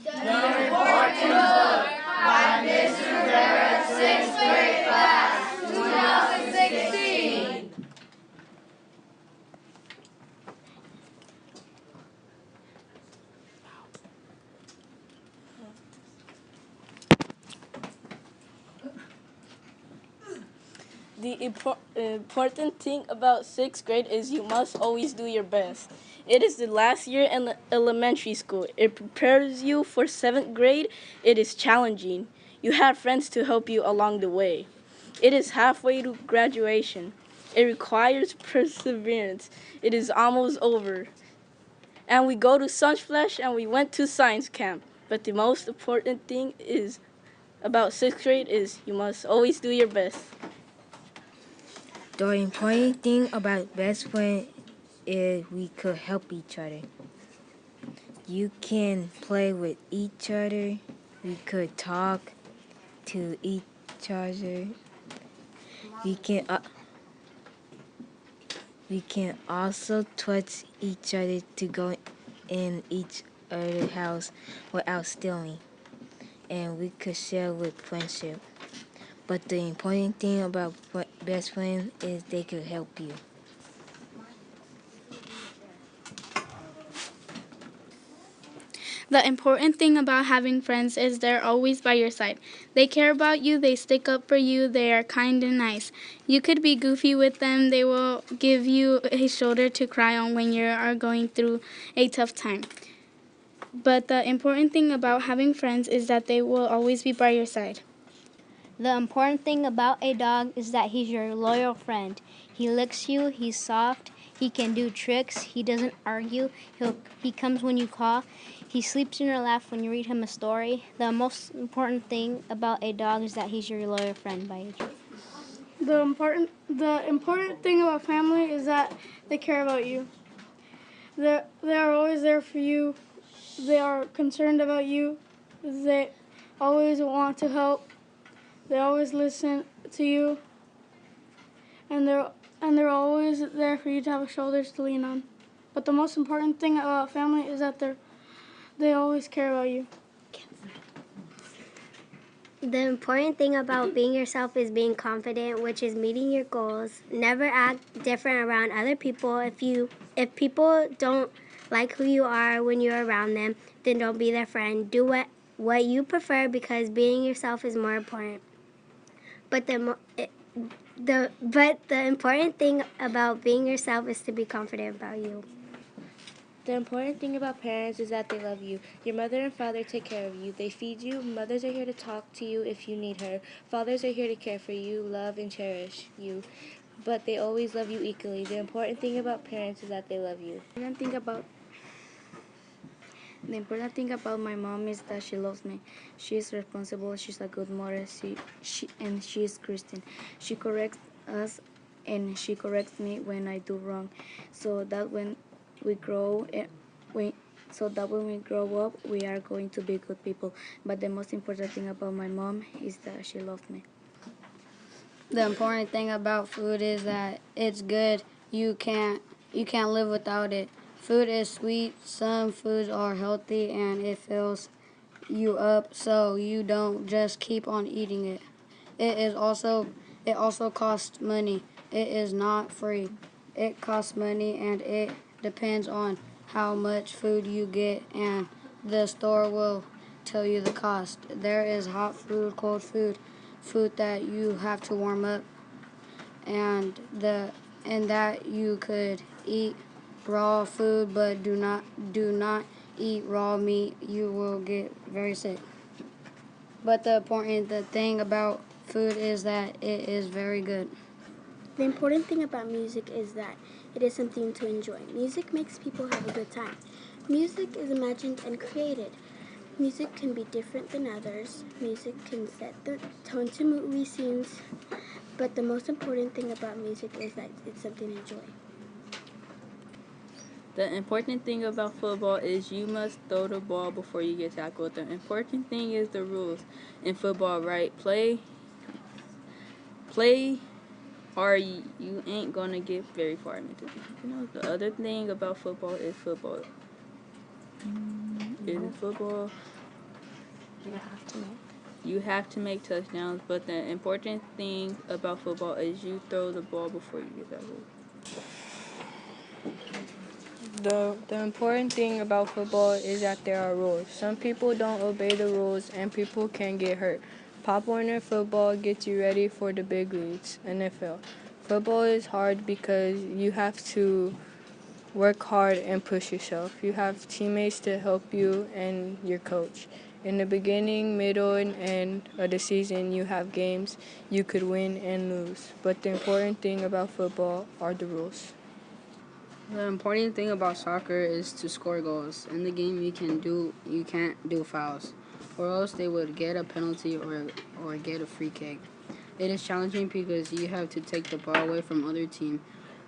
The Important Book by Mr. Rivera, 6th grade class, 2016. The important thing about 6th grade is you must always do your best. It is the last year in elementary school. It prepares you for 7th grade. It is challenging. You have friends to help you along the way. It is halfway to graduation. It requires perseverance. It is almost over. And we go to Sunflesh and we went to science camp. But the most important thing is about 6th grade is you must always do your best. The important thing about best friend is we could help each other. You can play with each other. We could talk to each other. We can also touch each other to go in each other's house without stealing. And we could share with friendship. But the important thing about best friends is they could help you. The important thing about having friends is they're always by your side. They care about you, they stick up for you, they are kind and nice. You could be goofy with them, they will give you a shoulder to cry on when you are going through a tough time. But the important thing about having friends is that they will always be by your side. The important thing about a dog is that he's your loyal friend. He licks you, he's soft, he can do tricks, he doesn't argue, he comes when you call, he sleeps in your lap when you read him a story. The most important thing about a dog is that he's your loyal friend by your side. The important thing about family is that they care about you. They are always there for you. They are concerned about you. They always want to help. They always listen to you, and they're always there for you to have shoulders to lean on. But the most important thing about family is that they always care about you. The important thing about being yourself is being confident, which is meeting your goals. Never act different around other people. If people don't like who you are when you're around them, then don't be their friend. Do what you prefer because being yourself is more important. But the important thing about being yourself is to be confident about you. The important thing about parents is that they love you. Your mother and father take care of you. They feed you. Mothers are here to talk to you if you need her. Fathers are here to care for you, love, and cherish you. But they always love you equally. The important thing about parents is that they love you. The important thing about my mom is that she loves me. She is responsible. She's a good mother. She is Christian. She corrects us, and she corrects me when I do wrong, so that when we grow, when we grow up, we are going to be good people. But the most important thing about my mom is that she loves me. The important thing about food is that it's good. You can't live without it. Food is sweet. Some foods are healthy and it fills you up so you don't just keep on eating it. It also costs money. It is not free. It costs money and it depends on how much food you get, and the store will tell you the cost. There is hot food, cold food, food that you have to warm up, and that you could eat raw food, but do not eat raw meat. You will get very sick. But the thing about food is that it is very good. The important thing about music is that it is something to enjoy. Music makes people have a good time. Music is imagined and created. Music can be different than others. Music can set the tone to movie scenes. But the most important thing about music is that it's something to enjoy. The important thing about football is you must throw the ball before you get tackled. The important thing is the rules in football, right? Play, or you ain't gonna get very far into it. The other thing about football is football. In football, You have to make touchdowns, but the important thing about football is you throw the ball before you get that goal. The important thing about football is that there are rules. Some people don't obey the rules and people can get hurt. Pop Warner football gets you ready for the big leagues, NFL. Football is hard because you have to work hard and push yourself. You have teammates to help you and your coach. In the beginning, middle, and end of the season, you have games you could win and lose. But the important thing about football are the rules. The important thing about soccer is to score goals. In the game, you can't do fouls, or else they would get a penalty or get a free kick. It is challenging because you have to take the ball away from other team,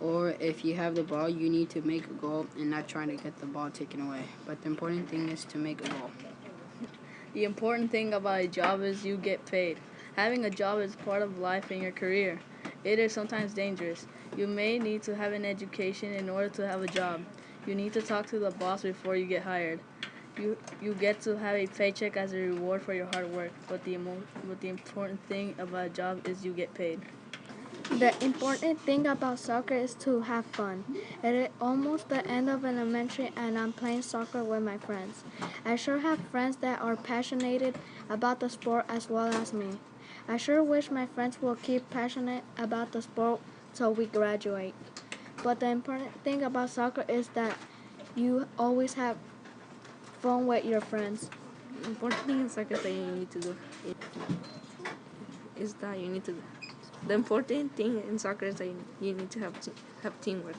or if you have the ball, you need to make a goal and not trying to get the ball taken away. But the important thing is to make a goal. The important thing about a job is you get paid. Having a job is part of life and your career. It is sometimes dangerous. You may need to have an education in order to have a job. You need to talk to the boss before you get hired. You get to have a paycheck as a reward for your hard work, but the important thing about a job is you get paid. The important thing about soccer is to have fun. It is almost the end of elementary and I'm playing soccer with my friends. I sure have friends that are passionate about the sport as well as me. I sure wish my friends will keep passionate about the sport till we graduate. But the important thing about soccer is that you always have fun with your friends. The important thing in soccer that you need to do is that you need to. The important thing in soccer is that you need to have teamwork.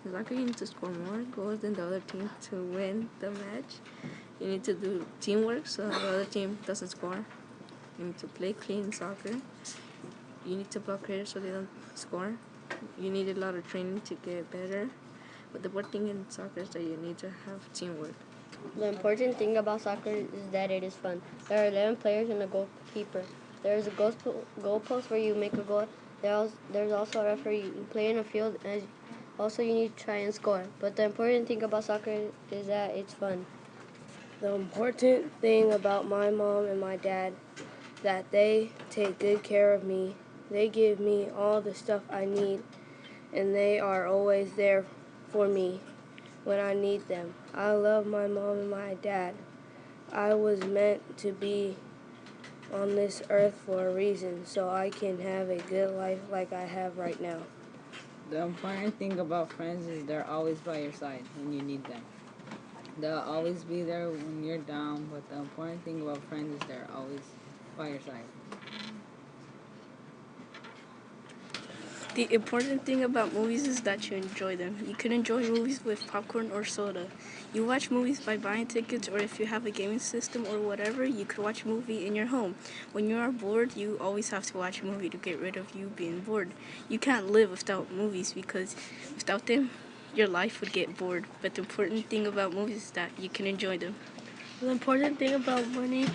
In soccer, you need to score more goals than the other team to win the match. You need to do teamwork so the other team doesn't score. You need to play clean soccer. You need to block players so they don't score. You need a lot of training to get better. But the important thing in soccer is that you need to have teamwork. The important thing about soccer is that it is fun. There are 11 players and a goalkeeper. There is a goalpost where you make a goal. There's also a referee. You play in a field, and also you need to try and score. But the important thing about soccer is that it's fun. The important thing about my mom and my dad that they take good care of me. They give me all the stuff I need, and they are always there for me when I need them. I love my mom and my dad. I was meant to be on this earth for a reason, so I can have a good life like I have right now. The important thing about friends is they're always by your side when you need them. They'll always be there when you're down, but the important thing about friends is they're always by your side. The important thing about movies is that you enjoy them. You can enjoy movies with popcorn or soda. You watch movies by buying tickets, or if you have a gaming system or whatever, you could watch a movie in your home. When you are bored, you always have to watch a movie to get rid of you being bored. You can't live without movies because without them, your life would get bored. But the important thing about movies is that you can enjoy them. The important thing about money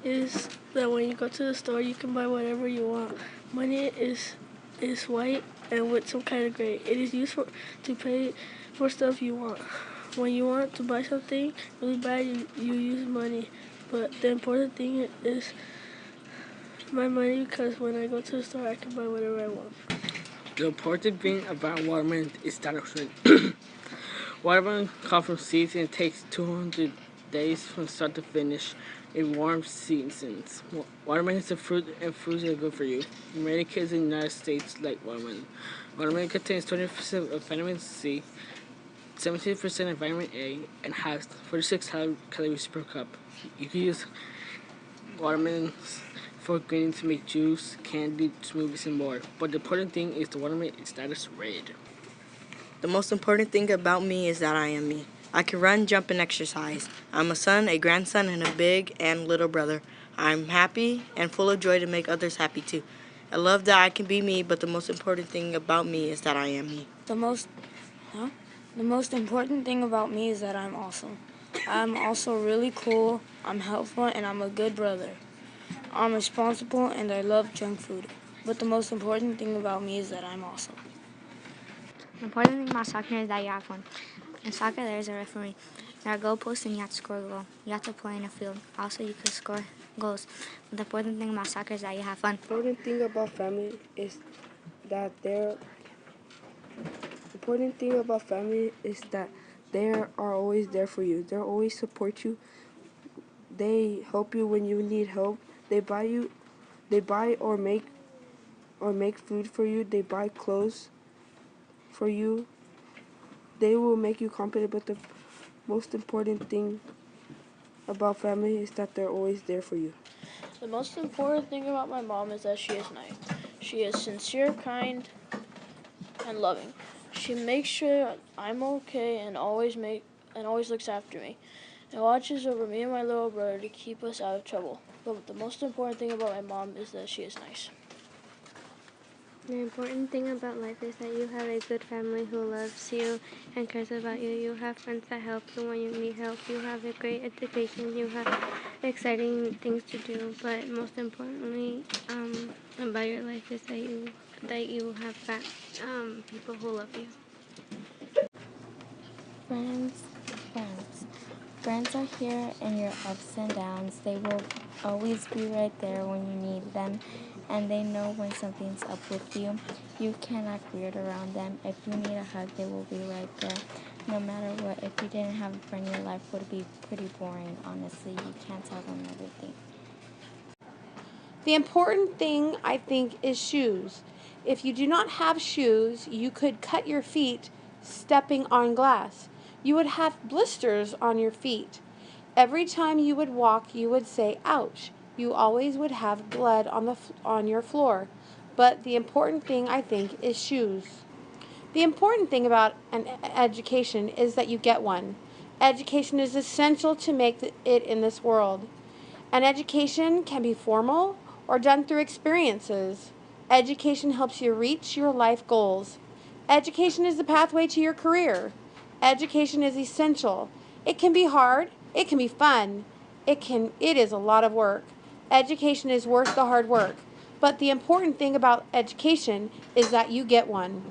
is that when you go to the store, you can buy whatever you want. Money is white and with some kind of gray. It is used to pay for stuff you want. When you want to buy something really bad, you use money. But the important thing is my money because when I go to the store, I can buy whatever I want. The important thing about watermelon is that it's watermelon comes from seeds and it takes 200 days from start to finish in warm seasons. Watermelon is a fruit and fruits are good for you. Many kids in the United States like watermelon. Watermelon contains 20% of vitamin C, 17% of vitamin A, and has 46 calories per cup. You can use watermelons for greening to make juice, candy, smoothies, and more. But the important thing is the watermelon is that it's red. The most important thing about me is that I am me. I can run, jump, and exercise. I'm a son, a grandson, and a big and little brother. I'm happy and full of joy to make others happy too. I love that I can be me, but the most important thing about me is that I am me. The most important thing about me is that I'm awesome. I'm also really cool, I'm helpful, and I'm a good brother. I'm responsible and I love junk food. But the most important thing about me is that I'm awesome. The important thing about soccer is that you have fun. In soccer, there's a referee. There are goalposts and you have to score a goal. You have to play in a field. Also, you can score goals. But the important thing about soccer is that you have fun. The important thing about family is that they are always there for you. They always support you. They help you when you need help. They buy or make food for you. They buy clothes for you. They will make you confident, but the most important thing about family is that they're always there for you. The most important thing about my mom is that she is nice. She is sincere, kind, and loving. She makes sure I'm okay and always looks after me, and watches over me and my little brother to keep us out of trouble. But the most important thing about my mom is that she is nice. The important thing about life is that you have a good family who loves you and cares about you. You have friends that help you when you need help. You have a great education. You have exciting things to do. But most importantly, about your life is that you have people who love you. Friends are here in your ups and downs. They will always be right there when you need them, and they know when something's up with you. You can't act weird around them. If you need a hug, they will be right there. No matter what, if you didn't have a friend, your life would be pretty boring, honestly. You can't tell them everything. The important thing, I think, is shoes. If you do not have shoes, you could cut your feet stepping on glass. You would have blisters on your feet. Every time you would walk, you would say, ouch. You always would have blood on your floor. But the important thing, I think, is shoes. The important thing about an education is that you get one. Education is essential to make it in this world. An education can be formal or done through experiences. Education helps you reach your life goals. Education is the pathway to your career. Education is essential. It can be hard. It can be fun. It is a lot of work. Education is worth the hard work. But the important thing about education is that you get one.